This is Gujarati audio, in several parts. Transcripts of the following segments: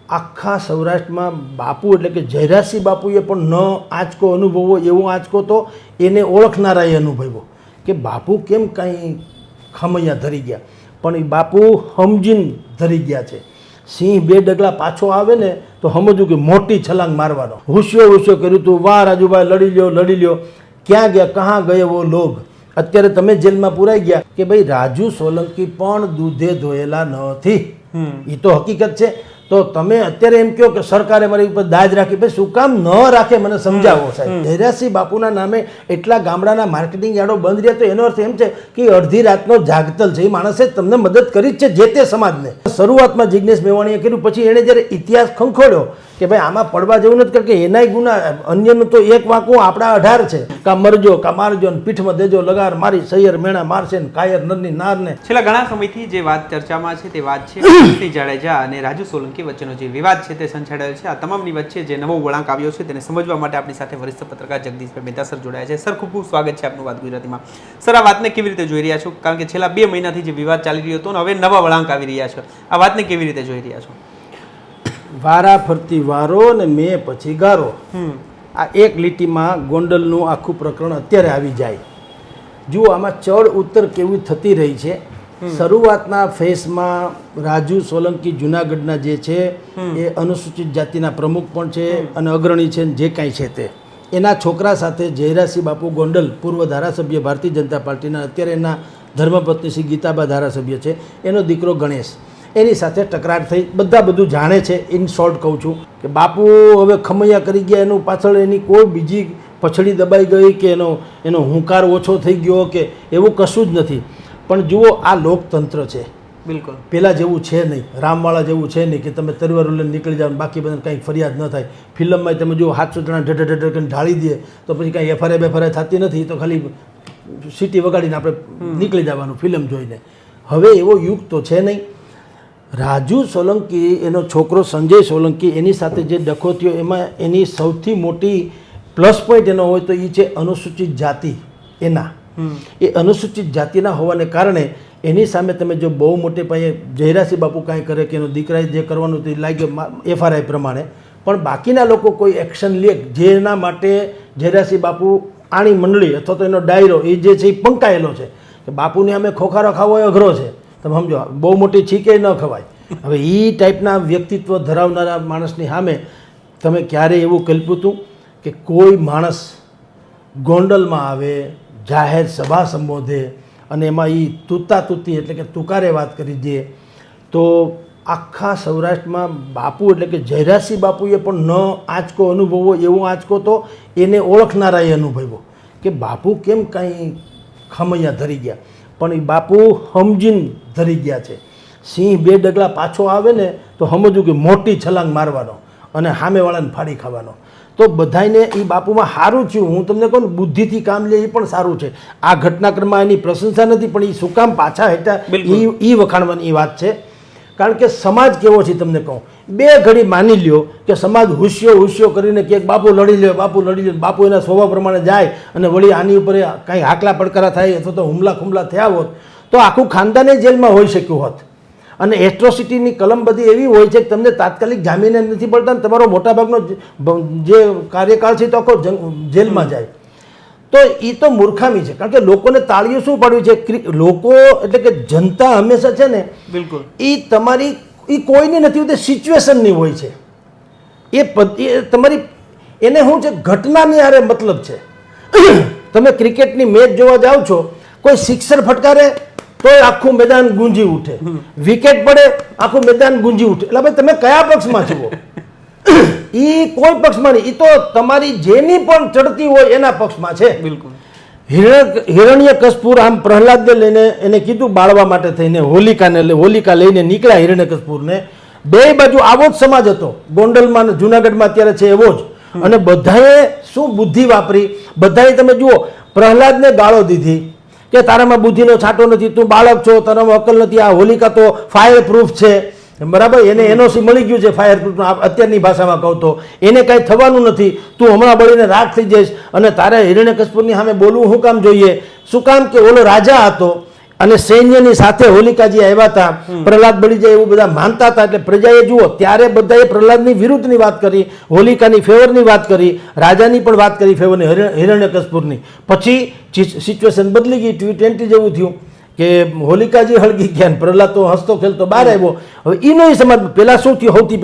આખા સૌરાષ્ટ્રમાં બાપુ એટલે કે જયરાજસિંહ બાપુએ પણ ન આંચકો અનુભવો એવો આંચકો તો એને ઓળખનારાએ અનુભવ્યો કે બાપુ કેમ કાંઈ ખમૈયા ધરી ગયા, પણ એ બાપુ સમજીને ધરી ગયા છે. સિંહ 2 ડગલા પાછો આવે ને તો સમજવું કે મોટી છલાંગ મારવાનો. હુસ્યો કર્યું તું, વાહ રાજુભાઈ લડી લ્યો, ક્યાં ગયા કહાં ગયે વો લોગ. અત્યારે તમે જેલમાં પુરાઈ ગયા કે ભાઈ રાજુ સોલંકી પણ દૂધે ધોયેલા નથી, એ તો હકીકત છે. તો તમે અત્યારે એમ કહો કે સરકારે મારી ઉપર દાજ રાખી, ભાઈ શું કામ ન રાખે મને સમજાવો સાહેબ. જયરાજસિંહ બાપુના નામે એટલા ગામડાના માર્કેટિંગ યાર્ડો બંધ રહ્યા તો એનો અર્થ એમ છે કે અડધી રાતનો જાગતલ છે. એ માણસે તમને મદદ કરી જ છે જે તે સમાજને. શરૂઆતમાં જિજ્ઞેશ મેવાણીએ કર્યું, પછી એણે જ્યારે ઇતિહાસ ખંખોડ્યો કે ભાઈ આમાં પડવા જેવું નથી, કારણ કે એનાય ગુના, અન્યનું તો એક વાંકું આપણા 18 છે, કા મરજો કા મારજો ને પીઠમાં દેજો લગાર મારી સૈયર મેણા મારશે ને કાયર નરની નારને. છેલ્લા ઘણા સમયથી જે વાત ચર્ચામાં છે તે વાત છે કીર્તિ જાડેજા અને રાજુ સોલંકી વચ્ચેનો જે વિવાદ છે તે સંછાડાયો છે. આ તમામની વચ્ચે જે નવો વળાંક આવ્યો છે તેને સમજવા માટે આપણી સાથે વરિષ્ઠ પત્રકાર જગદીશભાઈ મહેતા સર જોડાયા છે. સર, ખૂબ ખૂબ સ્વાગત છે આપનું વાત ગુજરાતીમાં. સર, આ વાતને કેવી રીતે જોઈ રહ્યા છો? કારણ કે છેલ્લા 2 મહિનાથી જે વિવાદ ચાલી રહ્યો હતો ને હવે નવા વળાંક આવી રહ્યા છે, આ વાતને કેવી રીતે જોઈ રહ્યા છો? વારા ફરતી વારો ને મેં પછી ગારો, આ એક લીટીમાં ગોંડલનું આખું પ્રકરણ અત્યારે આવી જાય. જુઓ આમાં ચડ ઉત્તર કેવી થતી રહી છે. શરૂઆતના ફેસમાં રાજુ સોલંકી જુનાગઢના જે છે એ અનુસૂચિત જાતિના પ્રમુખ પણ છે અને અગ્રણી છે, જે કાંઈ છે તે એના છોકરા સાથે જયરાજસિંહ બાપુ ગોંડલ, પૂર્વ ધારાસભ્ય ભારતીય જનતા પાર્ટીના, અત્યારે એના ધર્મપત્ની શ્રી ગીતાબા ધારાસભ્ય છે, એનો દીકરો ગણેશ, એની સાથે તકરાર થઈ. બધું જાણે છે. ઇન શોર્ટ કહું છું કે બાપુ હવે ખમૈયા કરી ગયા, એનું પાછળ એની કોઈ બીજી પછડી દબાઈ ગઈ કે એનો હુંકાર ઓછો થઈ ગયો કે એવું કશું જ નથી. પણ જુઓ આ લોકતંત્ર છે, બિલકુલ પહેલાં જેવું છે નહીં, રામવાળા જેવું છે નહીં કે તમે તરવાર લઈને નીકળી જાઓ બાકી બધાને કંઈ ફરિયાદ ન થાય. ફિલ્મમાં તમે જુઓ 700 જણા ઢઢ કરીને ઢાળી દે તો પછી કાંઈ એફઆરઆઈ થતી નથી, તો ખાલી સીટી વગાડીને આપણે નીકળી જવાનું ફિલ્મ જોઈને. હવે એવો યુગ તો છે નહીં. રાજુ સોલંકી, એનો છોકરો સંજય સોલંકી, એની સાથે જે ડખો થયો એમાં એની સૌથી મોટી પ્લસ પોઈન્ટ એનો હોય તો એ છે અનુસૂચિત જાતિ. એ અનુસૂચિત જાતિના હોવાને કારણે એની સામે તમે જો બહુ મોટે પાયે જયરાજસિંહ બાપુ કાંઈ કરે કે એનો દીકરાએ જે કરવાનું તે લાગ્યો એફઆરઆઈ પ્રમાણે, પણ બાકીના લોકો કોઈ એક્શન લે જેના માટે જયરાજસિંહ બાપુ આણી મંડળી અથવા તો એનો ડાયરો એ જે છે એ પંકાયેલો છે કે બાપુને અમે ખોખારો ખાવો એ અઘરો છે. તમે સમજો, બહુ મોટી છીકે ન ખવાય. હવે એ ટાઈપના વ્યક્તિત્વ ધરાવનારા માણસની સામે તમે ક્યારેય એવું કલ્પ્યું હતું કે કોઈ માણસ ગોંડલમાં આવે, જાહેર સભા સંબોધે અને એમાં એ તૂતી એટલે કે તુકારે વાત કરી દે? તો આખા સૌરાષ્ટ્રમાં બાપુ એટલે કે જયરાજસિંહ બાપુએ પણ ન આંચકો અનુભવો એવો આંચકો તો એને ઓળખનારાએ અનુભવ્યો કે બાપુ કેમ કાંઈ ખમૈયા ધરી ગયા, પણ એ બાપુ સમજીને ધરી ગયા છે. સિંહ 2 ડગલા પાછો આવે ને તો સમજવું કે મોટી છલાંગ મારવાનો અને સામેવાળાને ફાડી ખાવાનો. તો બધાને એ બાપુમાં સારું થયું. હું તમને કહું, બુદ્ધિથી કામ લે એ પણ સારું છે. આ ઘટનાક્રમમાં એની પ્રશંસા નથી, પણ એ શું કામ પાછા હેઠા એ વખાણવાની વાત છે. કારણ કે સમાજ કેવો છે તમને કહું, 2 ઘડી માની લ્યો કે સમાજ હુસ્યો કરીને કે બાપુ લડી લ્યો, બાપુ એના સ્વભાવ પ્રમાણે જાય અને વળી આની ઉપર કાંઈ હાકલા પડકારા થાય અથવા તો હુમલા થયા હોત તો આખું ખાનદાને જેલમાં હોઈ શક્યું હોત. અને એટ્રોસિટીની કલમ બધી એવી હોય છે કે તમને તાત્કાલિક જામીને નથી પડતા ને તમારો મોટાભાગનો જે કાર્યકાળ છે તો આખો જેલમાં જાય. તો એ તો મૂર્ખામી છે. કારણ કે લોકોને તાળીઓ શું પાડવી છે? લોકો એટલે કે જનતા હંમેશા છે ને, બિલકુલ એ તમારી એ કોઈની નથી હોતી, સિચ્યુએશનની હોય છે. એ તમારી એને શું છે, ઘટનાની હારે મતલબ છે. તમે ક્રિકેટની મેચ જોવા જાઓ છો, કોઈ સિક્સર ફટકારે તો આખું મેદાન ગુંજી ઉઠે, વિકેટ પડે આખું મેદાન ગુંજી ઉઠે. એટલે ભાઈ તમે કયા પક્ષમાં છો? એ કોઈ પક્ષમાં નહીં, એ તો તમારી જેની પણ ચડતી હોય એના પક્ષમાં છે. બિલકુલ. હિરણ્યકશપુ આમ પ્રહલાદને લઈને એને કીધું બાળવા માટે થઈને હોલિકા લઈને નીકળ્યા હિરણ્યકશપુને. 2 બાજુ આવો જ સમાજ હતો ગોંડલમાં, જુનાગઢમાં અત્યારે છે એવો જ. અને બધાએ શું બુદ્ધિ વાપરી? બધાએ તમે જુઓ, પ્રહલાદને ગાળો દીધી કે તારામાં બુદ્ધિનો છાંટો નથી, તું બાળક છો, તારામાં અકલ નથી, આ હોલિકા તો ફાયર પ્રૂફ છે, બરાબર, એને એનઓસી મળી ગયું છે ફાયર પ્રૂફ. અત્યારની ભાષામાં કહું તો એને કાંઈ થવાનું નથી, તું હમણાં બળીને રાખ થઈ જઈશ અને તારે હિરણ્યકશિપુની સામે બોલવું શું કામ જોઈએ? શું કામ કે ઓલો રાજા હતો, અને સૈન્યની સાથે હોલિકાજી આવ્યા હતા, પ્રહલાદ બળી જાય એવું બધા માનતા હતા. એટલે પ્રજાએ જુઓ ત્યારે બધાએ પ્રહલાદની વિરુદ્ધની વાત કરી, હોલિકાની ફેવરની વાત કરી, રાજાની પણ વાત કરી ફેવરની, હિરણ્યકશિપુની. પછી સિચ્યુએશન બદલી ગઈ, T20 જેવું થયું કે હોલિકાજી હળગી ગયા ને પ્રહલાદ તો હસતો ખેલતો બહાર આવ્યો. હવે એનો સમાજ પહેલાં શું થયું? સૌથી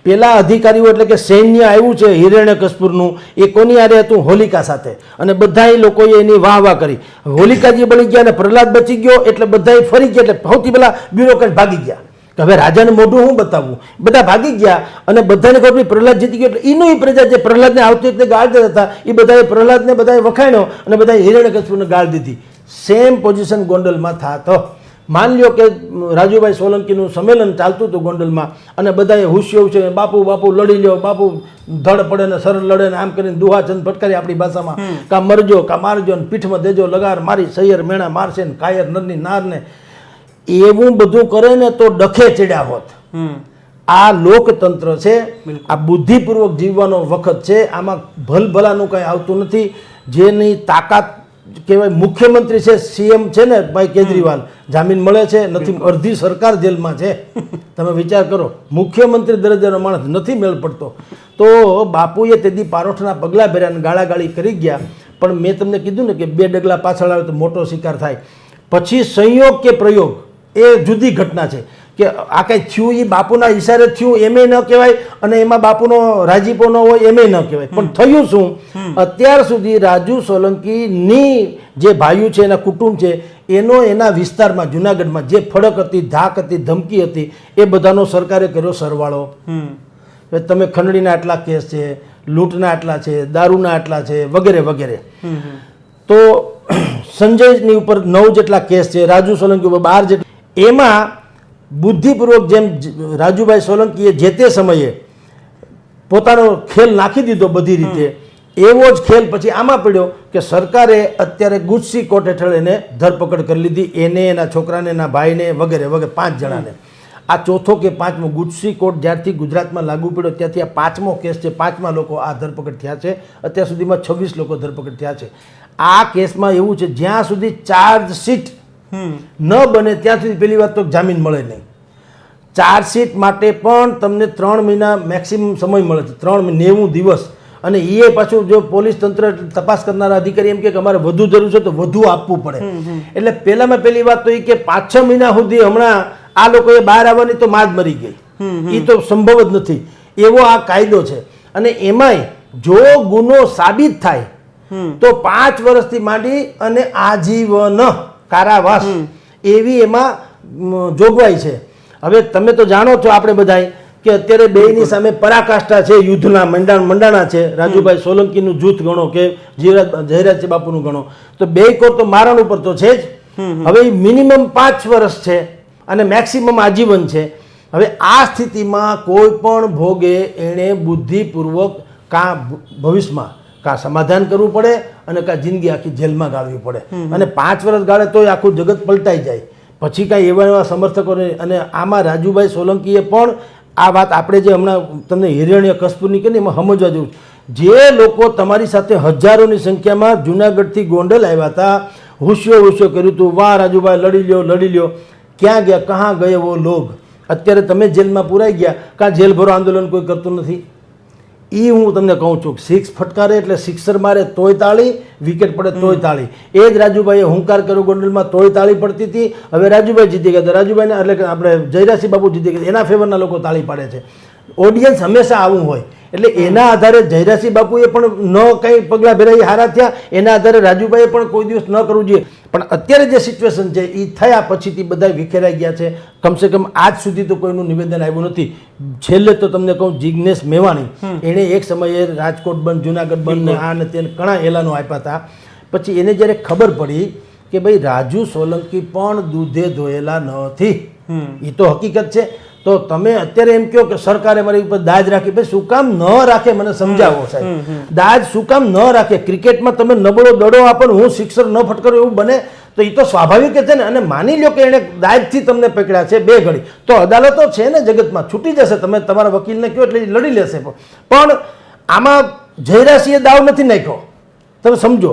પહેલા અધિકારીઓ એટલે કે સૈન્ય આવ્યું છે હિરણ્યકશિપુનું, એ કોની આરે હતું? હોલિકા સાથે. અને બધાય લોકોએ એની વાહ વાહ કરી. હોલિકાજી બળી ગયા અને પ્રહલાદ બચી ગયો એટલે બધાય ફરી ગયા. એટલે સૌથી પહેલા બ્યુરોક્રેટ ભાગી ગયા કે હવે રાજાને મોઢું હું બતાવવું. બધા ભાગી ગયા અને બધાને ખબર પડી પ્રહલાદ જીતી ગયો. એટલે એનો પ્રજા જે પ્રહલાદને આવતી વખતે ગાળ દેતા હતા એ બધાએ પ્રહલાદને બધાએ વખાણ્યો અને બધાએ હિરણ્યકશિપુને ગાળ દીધી. સેમ પોઝિશન ગોંડલમાં થાતો. માન લ્યો કે રાજુભાઈ સોલંકીનું સંમેલન ચાલતું હતું ગોંડલમાં અને બધાએ હુસ્યો છે, બાપુ બાપુ લડી લ્યો, બાપુ ધડ પડે ને સરળ લડે ને આમ કરીને દુહા ચંદ ફટકારી આપણી ભાષામાં, કા મરજો કા મારજો ને પીઠમાં દેજો લગાર મારી સૈયર મેણા મારશે ને કાયર નરની નારને, એવું બધું કરે ને તો ડખે ચડ્યા હોત. આ લોકતંત્ર છે, આ બુદ્ધિપૂર્વક જીવવાનો વખત છે. આમાં ભલભલાનું કંઈ આવતું નથી. જેની તાકાત કહેવાય મુખ્યમંત્રી છે, સીએમ છે ને ભાઈ કેજરીવાલ, જામીન મળે છે નથી, અડધી સરકાર જેલમાં છે. તમે વિચાર કરો, મુખ્યમંત્રી દરજ્જાનો માણસ નથી મેળ પડતો. તો બાપુએ તેદી પારોઠના પગલાં ભર્યા અને ગાળાગાળી કરી ગયા. પણ મેં તમને કીધું ને કે 2 ડગલા પાછળ આવે તો મોટો શિકાર થાય. પછી સંયોગ કે પ્રયોગ એ જુદી ઘટના છે કે આ કંઈ થયું એ બાપુના ઈશારે થયું એમે ન કહેવાય અને એમાં બાપુનો રાજીપો ન હોય એમે ન કહેવાય. પણ થયું શું? અત્યાર સુધી રાજુ સોલંકીની જે ભાઈઓ છે, એના કુટુંબ છે, એના વિસ્તારમાં જુનાગઢમાં જે ફડક હતી, ધાક હતી, ધમકી હતી, એ બધાનો સરકારે કર્યો સરવાળો. તમે ખંડણીના આટલા કેસ છે, લૂંટના આટલા છે, દારૂના આટલા છે, વગેરે વગેરે. તો સંજયની ઉપર 9 જેટલા કેસ છે, રાજુ સોલંકી ઉપર 12 જેટલા. એમાં બુદ્ધિપૂર્વક જેમ રાજુભાઈ સોલંકીએ જે તે સમયે પોતાનો ખેલ નાખી દીધો બધી રીતે, એવો જ ખેલ પછી આમાં પડ્યો કે સરકારે અત્યારે ગુજસી કોર્ટ હેઠળ એને ધરપકડ કરી લીધી, એને, એના છોકરાને, એના ભાઈને વગેરે વગેરે 5 જણાને. આ ચોથો કે 5મો ગુજસી કોર્ટ જ્યારથી ગુજરાતમાં લાગુ પડ્યો ત્યાંથી આ 5મો કેસ છે. 5મા લોકો આ ધરપકડ થયા છે. અત્યાર સુધીમાં 26 લોકો ધરપકડ થયા છે. આ કેસમાં એવું છે જ્યાં સુધી ચાર્જશીટ ન બને ત્યાં સુધી પહેલી વાત તો જામીન મળે નહીં. ચાર્જશીટ માટે પણ તમને 3 મહિના મેક્સિમમ સમય મળે છે, 390 દિવસ. અને એ પાછું જો પોલીસ તંત્ર તપાસ કરનારા અધિકારી એમ કે અમારે વધુ જરૂર છે તો વધુ આપવું પડે. એટલે પહેલામાં પહેલી વાત તો એ કે 5-6 મહિના સુધી હમણાં આ લોકોએ બહાર આવવાની તો માં જ મરી ગઈ. એ તો સંભવ જ નથી. એવો આ કાયદો છે. અને એમાંય જો ગુનો સાબિત થાય તો 5 વર્ષથી માંડી અને આજીવન કારાવાસ એવી એમાં જોગવાઈ છે. હવે તમે તો જાણો છો આપણે બધાય કે અત્યારે બેયની સામે પરાકાષ્ઠા છે, યુદ્ધના મંડાણા છે. રાજુભાઈ સોલંકીનું જૂથ ગણો કે જયરાજ બાપુનું ગણો તો 2 કોર તો મારણ ઉપર તો છે જ. હવે મિનિમમ 5 વર્ષ છે અને મેક્સિમમ આજીવન છે. હવે આ સ્થિતિમાં કોઈ પણ ભોગે એણે બુદ્ધિપૂર્વક કાં ભવિષ્યમાં કાં સમાધાન કરવું પડે અને કાં જિંદગી આખી જેલમાં ગાળવી પડે. અને 5 વર્ષ ગાળે તોય આખું જગત પલટાઈ જાય. પછી કાંઈ એવા સમર્થકો નહીં. અને આમાં રાજુભાઈ સોલંકીએ પણ આ વાત આપણે જે હમણાં તમને હિરણ્યકશિપુની કરી એમાં સમજવા જેવું છે. જે લોકો તમારી સાથે હજારોની સંખ્યામાં જુનાગઢથી ગોંડલ આવ્યા હતા, હુસ્યો કર્યું હતું, વાહ રાજુભાઈ લડી લ્યો, ક્યાં ગયા, કહાં ગયે વો લોગ. અત્યારે તમે જેલમાં પુરાઈ ગયા, કાં જેલ ભરો આંદોલન કોઈ કરતું નથી. એ હું તમને કહું છું, 6 ફટકારે એટલે સિક્સર મારે તોય તાળી, વિકેટ પડે તોય તાળી. એ જ રાજુભાઈએ હુંકાર કર્યો ગોંડલમાં તોય તાળી પડતી હતી. હવે રાજુભાઈ જીતી ગયા, રાજુભાઈને એટલે કે આપણે જયરાજસિંહ બાપુ જીતી ગયા, એના ફેવરના લોકો તાળી પાડે છે. ઓડિયન્સ હંમેશા આવું હોય. એટલે એના આધારે જયરાજસિંહ બાપુએ પણ ન કંઈ પગલાં ભેરાઈ હારા થયા, એના આધારે રાજુભાઈએ પણ કોઈ દિવસ ન કરવું જોઈએ. પણ અત્યારે જે સિચ્યુએશન છે એ થયા પછીથી બધા વિખેરાઈ ગયા છે. કમસે કમ આજ સુધી તો કોઈનું નિવેદન આવ્યું નથી. છેલ્લે તો તમને કહું, જિજ્ઞેશ મેવાણી એણે એક સમયે રાજકોટ બંધ, જુનાગઢ બંધ ને આ ને તેને ઘણા એલાનો આપ્યા હતા. પછી એને જ્યારે ખબર પડી કે ભાઈ રાજુ સોલંકી પણ દૂધે ધોયેલા નથી, એ તો હકીકત છે. તો તમે અત્યારે એમ કહો કે સરકારે મારી ઉપર દાજ રાખી, ભાઈ શું કામ ન રાખે મને સમજાવો સાહેબ. દાજ શું કામ ન રાખે? ક્રિકેટમાં તમે નબળો દડો આપો ને હું સિક્સર ન ફટકારું એવું બને તો એ તો સ્વાભાવિક છે ને. અને માની લો કે એણે દાજથી તમને પકડ્યા છે 2 ઘડી, તો અદાલતો છે ને જગતમાં, છૂટી જશે. તમે તમારા વકીલને કહો એટલે લડી લેશે. પણ આમાં જયરાજસિંહે દાવ નથી નાખ્યો. તમે સમજો,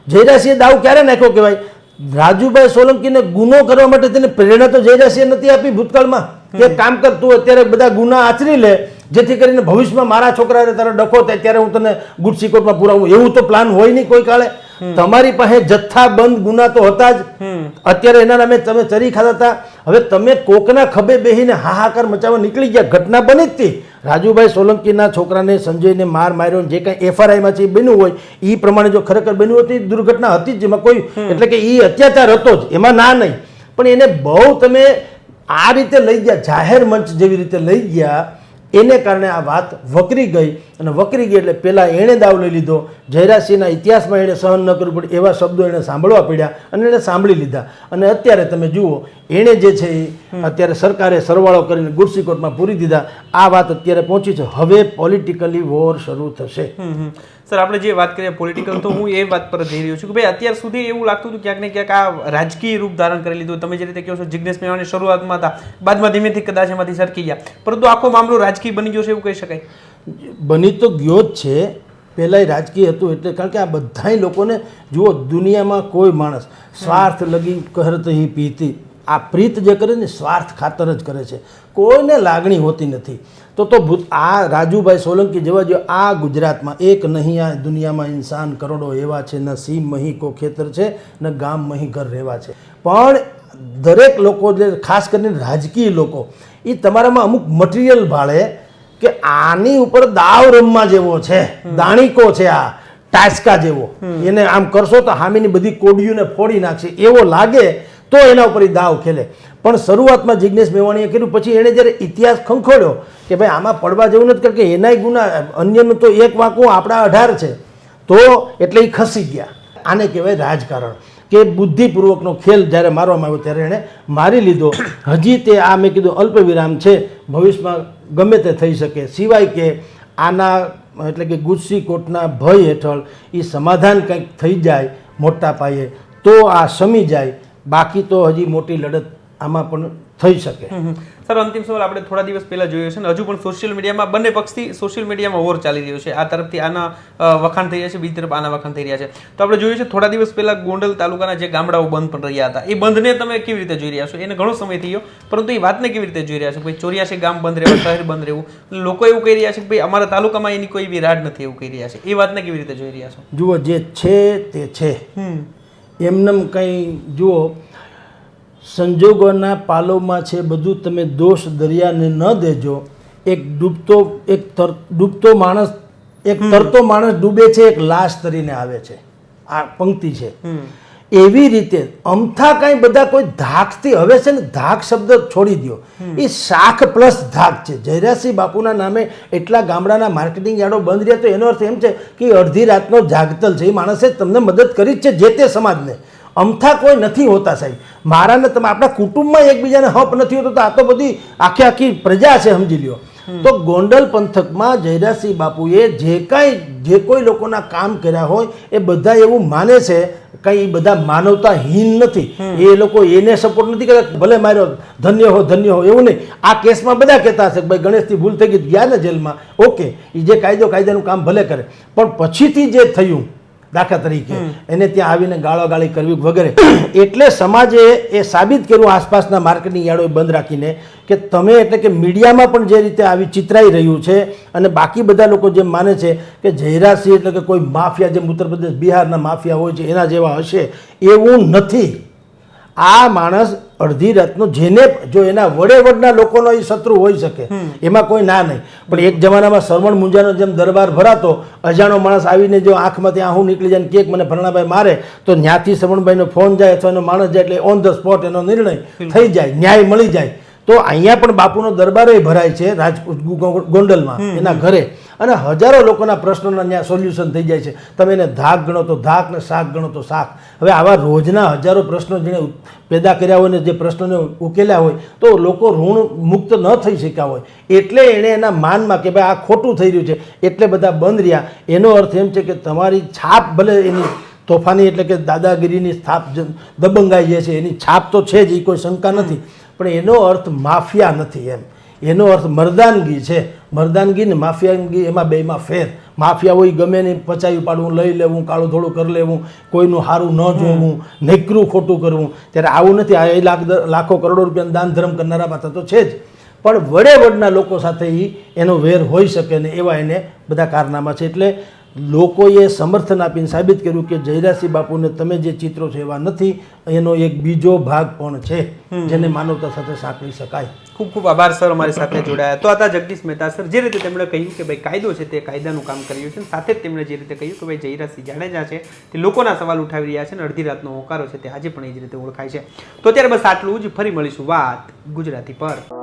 જયરાજસિંહે દાવ ક્યારે નાખ્યો કહેવાય? રાજુભાઈ સોલંકીને ગુનો કરવા માટે તેને પ્રેરણા તો જયરાસિંહે નથી આપી ભૂતકાળમાં કે કામ કર તું અત્યારે બધા ગુના આચરી લે જેથી કરીને ભવિષ્યમાં મારા છોકરાને તારો ડખો થાય ત્યારે હું તને ગુડ સિકોર્ટમાં પુરાવું. એવું તો પ્લાન હોય નહીં કોઈ કાળે. તમારી પાસે જથ્થાબંધ ગુના તો હતા જ. અત્યારે એના નામે તમે ચરી ખાતા હતા. હવે તમે કોકના ખભે બેહીને હાહાકાર મચાવવા નીકળી ગયા. ઘટના બની જ હતી. રાજુભાઈ સોલંકીના છોકરાને સંજયને માર માર્યો જે કાંઈ FRI છે એ બન્યું હોય એ પ્રમાણે જો ખરેખર બન્યું હતું એ દુર્ઘટના હતી જ. જેમાં કોઈ એટલે કે એ અત્યાચાર હતો જ, એમાં ના નહીં. પણ એને બહુ તમે આ રીતે લઈ ગયા, જાહેર મંચ જેવી રીતે લઈ ગયા, એને કારણે આ વાત વકરી ગઈ. અને વકરી ગઈ એટલે પહેલાં એણે દાવ લઈ લીધો. જયરાસિંહના ઇતિહાસમાં એણે સહન ન કરવું પડે એવા શબ્દો એણે સાંભળવા પડ્યા અને એણે સાંભળી લીધા. અને અત્યારે તમે જુઓ એણે જે છે એ અત્યારે સરકારે સરવાળો કરીને ગુડ સિકોર્ટમાં પૂરી દીધા. આ વાત અત્યારે પહોંચી છે. હવે પોલિટિકલી વોર શરૂ થશે. સર આપણે જે વાત કરીએ પોલિટિકલ, તો હું એ વાત પર જઈ રહ્યો છું કે ભાઈ અત્યાર સુધી એવું લાગતું હતું ક્યાંક ને ક્યાંક આ રાજકીય રૂપ ધારણ કરી લીધું. તમે જે રીતે કહો છો જિગ્નેશ મેવાણી શરૂઆતમાં હતા, બાદમાં ધીમેથી કદાચ એમાંથી સરકી ગયા, પરંતુ આખો મામલો રાજકીય બની ગયો છે એવું કહી શકાય. બની તો ગયો જ છે. પહેલાંય રાજકીય હતું એટલે કારણ કે આ બધાય લોકોને જુઓ, દુનિયામાં કોઈ માણસ સ્વાર્થ લગી કહરત હી પીતી, આ પ્રીત જે કરે ને સ્વાર્થ ખાતર જ કરે છે, કોઈને લાગણી હોતી નથી. તો આ રાજુભાઈ સોલંકી જેવા જો આ ગુજરાતમાં એક નહીં, આ દુનિયામાં ઇન્સાન કરોડો એવા છે, ન સીમ મહી કો ખેતર છે, ન ગામ મહી ઘર રહેવા છે. પણ દરેક લોકો જે ખાસ કરીને રાજકીય લોકો એ તમારામાં અમુક મટીરિયલ ભાળે કે આની ઉપર દાવ રમવા જેવો છે, દાણીકો છે, આ ટાસ્કા જેવો, એને આમ કરશો તો હામીની બધી કોડીઓને ફોડી નાખશે એવો લાગે તો એના ઉપર દાવ ખેલે. પણ શરૂઆતમાં જિગ્નેશ મેવાણીએ કર્યું, પછી એણે જ્યારે ઇતિહાસ ખંખોડ્યો કે ભાઈ આમાં પડવા જેવું નથી, કારણ કે એનાય ગુના, અન્યનું તો એક વાંકું આપણા 18 છે, તો એટલે એ ખસી ગયા. આને કહેવાય રાજકારણ, કે બુદ્ધિપૂર્વકનો ખેલ જ્યારે મારવામાં આવ્યો ત્યારે એણે મારી લીધો. હજી તે આ મેં કીધું અલ્પ વિરામ છે, ભવિષ્યમાં ગમે તે થઈ શકે, સિવાય કે આના એટલે કે ગુડ સિકોર્ટના ભય હેઠળ એ સમાધાન કંઈક થઈ જાય મોટા પાયે તો આ શમી જાય. બાકી તો હજી મોટી લડત આમાં પણ થઈ શકે. સર અંતિમ સવાલ આપણે થોડા દિવસ પહેલા જોયો છે ને હજુ પણ સોશિયલ મીડિયામાં બંને પક્ષથી સોશિયલ મીડિયામાં વોર ચાલી રહ્યો છે. આ તરફથી આના વખાણ થઈ રહ્યા છે, બીજી તરફ આના વખાણ થઈ રહ્યા છે. તો આપણે જોયું છે થોડા દિવસ પહેલા ગોંડલ તાલુકાના જે ગામડાઓ બંધ પણ રહ્યા હતા, એ બંધને તમે કેવી રીતે જોઈ રહ્યા છો? એને ઘણો સમય થઈ ગયો, પરંતુ એ વાતને કેવી રીતે જોઈ રહ્યા છો? ભાઈ 84 ગામ બંધ રહેવું, શહેર બંધ રહેવું, લોકો એવું કહી રહ્યા છે કે ભાઈ અમારા તાલુકામાં એની કોઈ એવી રાડ નથી એવું કહી રહ્યા છે. એ વાતને કેવી રીતે જોઈ રહ્યા છો? જુઓ, જે છે તે છે, એમનેમ કંઈ જુઓ સંજોગોના પાલોમાં છે બધું. તમે દોષ દરિયાને ન દેજો. એક ડૂબતો માણસ, એક તરતો માણસ ડૂબે છે, એક લાશ તરીને આવે છે. આ પંક્તિ છે. એવી રીતે અમથા કાંઈ બધા કોઈ ધાકથી, હવે છે ને ધાક શબ્દ છોડી દો, એ શાખ પ્લસ ધાક છે. જયરાસિંહ બાપુના નામે એટલા ગામડાના માર્કેટિંગ યાર્ડો બંધ રહ્યા, તો એનો અર્થ એમ છે કે અડધી રાતનો જાગતલ છે. એ માણસે તમને મદદ કરી જ છે જે તે સમાજને. અમથા કોઈ નથી હોતા સાહેબ. મારાને તમે આપણા કુટુંબમાં એકબીજાને હપ નથી હોતો, તો આ તો બધી આખી પ્રજા છે, સમજી લ્યો. તો ગોંડલ પંથકમાં જયરાસિંહ બાપુએ જે કોઈ લોકોના કામ કર્યા હોય એ બધા એવું માને છે, કંઈ બધા માનવતાહીન નથી. એ લોકો એને સપોર્ટ નથી કરતા, ભલે માર્યો ધન્ય હો એવું નહીં. આ કેસમાં બધા કહેતા હશે કે ભાઈ ગણેશથી ભૂલ થઈ ગઈ, ગયા ને જેલમાં, ઓકે, એ જે કાયદાનું કામ ભલે કરે, પણ પછીથી જે થયું, દાખલા તરીકે એને ત્યાં આવીને ગાળાગાળી કરવી વગેરે, એટલે સમાજે એ સાબિત કર્યું આસપાસના માર્કેટિંગ યાર્ડો બંધ રાખીને કે તમે એટલે કે મીડિયામાં પણ જે રીતે આવી ચિતરાઈ રહ્યું છે, અને બાકી બધા લોકો જેમ માને છે કે જયરાસિંહ એટલે કે કોઈ માફિયા, જેમ ઉત્તર પ્રદેશ બિહારના માફિયા હોય છે એના જેવા હશે, એવું નથી. આ માણસ અડધી રાતનો, જેને જો એના વડના લોકોનો એ શત્રુ હોઈ શકે, એમાં કોઈ ના નહીં. પણ એક જમાનામાં શ્રવણ મુંજાનો જેમ દરબાર ભરાતો, અજાણો માણસ આવીને જો આંખમાંથી આહું નીકળી જાય કે મને ફરણાભાઈ મારે, તો ત્યાંથી શ્રવણભાઈનો ફોન જાય અથવા એનો માણસ જાય એટલે ઓન ધ સ્પોટ એનો નિર્ણય થઈ જાય, ન્યાય મળી જાય. તો અહીંયા પણ બાપુનો દરબાર ભરાય છે ગોંડલમાં, એના ઘરે, અને હજારો લોકોના પ્રશ્નોના ત્યાં સોલ્યુશન થઈ જાય છે. તમે એને ધાક ગણો તો ધાક, ને શાક ગણો તો શાક. હવે આવા રોજના હજારો પ્રશ્નો જેણે પેદા કર્યા હોય ને જે પ્રશ્નોને ઉકેલ્યા હોય, તો લોકો ઋણ મુક્ત ન થઈ શક્યા હોય, એટલે એણે એના માનમાં કે ભાઈ આ ખોટું થઈ રહ્યું છે એટલે બધા બંધ રહ્યા. એનો અર્થ એમ છે કે તમારી છાપ ભલે એની તોફાની એટલે કે દાદાગીરીની છાપ દબંગાઈ જે છે એની છાપ તો છે જ, એ કોઈ શંકા નથી, પણ એનો અર્થ માફિયા નથી. એમ એનો અર્થ મર્દાનગી છે. મર્દાનગી ને માફિયાનગી એમાં બેમાં ફેર. માફિયા હોય ગમે ને પચાવી પાડવું, લઈ લેવું, કાળું થોડું કરી લેવું, કોઈનું સારું ન જોવું, નેકરું ખોટું કરવું. ત્યારે આવું નથી. આ એ લાખો કરોડો રૂપિયાનું દાન ધર્મ કરનારા પાત્ર તો છે જ, પણ વડે વડના લોકો સાથે એનો વેર હોઈ શકે ને એવા એને બધા કારનામા છે. એટલે લોકોએ સમર્થન આપીને સાબિત કર્યું કે જયરાજસિંહ બાપુને તમે જે ચિત્રો છે એવા નથી. એનો એક બીજો ભાગ પણ છે જેને માનવતા સાથે સાંકળી શકાય. ખૂબ ખૂબ આભાર સર, અમારી સાથે જોડાયા. તો હતા જગદીશ મહેતા સર, જે રીતે તેમણે કહ્યું કે ભાઈ કાયદો છે તે કાયદાનું કામ કર્યું છે, સાથે જ તેમણે જે રીતે કહ્યું કે ભાઈ જયરાજસિંહ જાડેજા છે તે લોકોના સવાલ ઉઠાવી રહ્યા છે અને અડધી રાતનો હોકારો છે તે આજે પણ એ જ રીતે ઓળખાય છે. તો ત્યારે બસ આટલું જ. ફરી મળીશું વાત ગુજરાતી પર.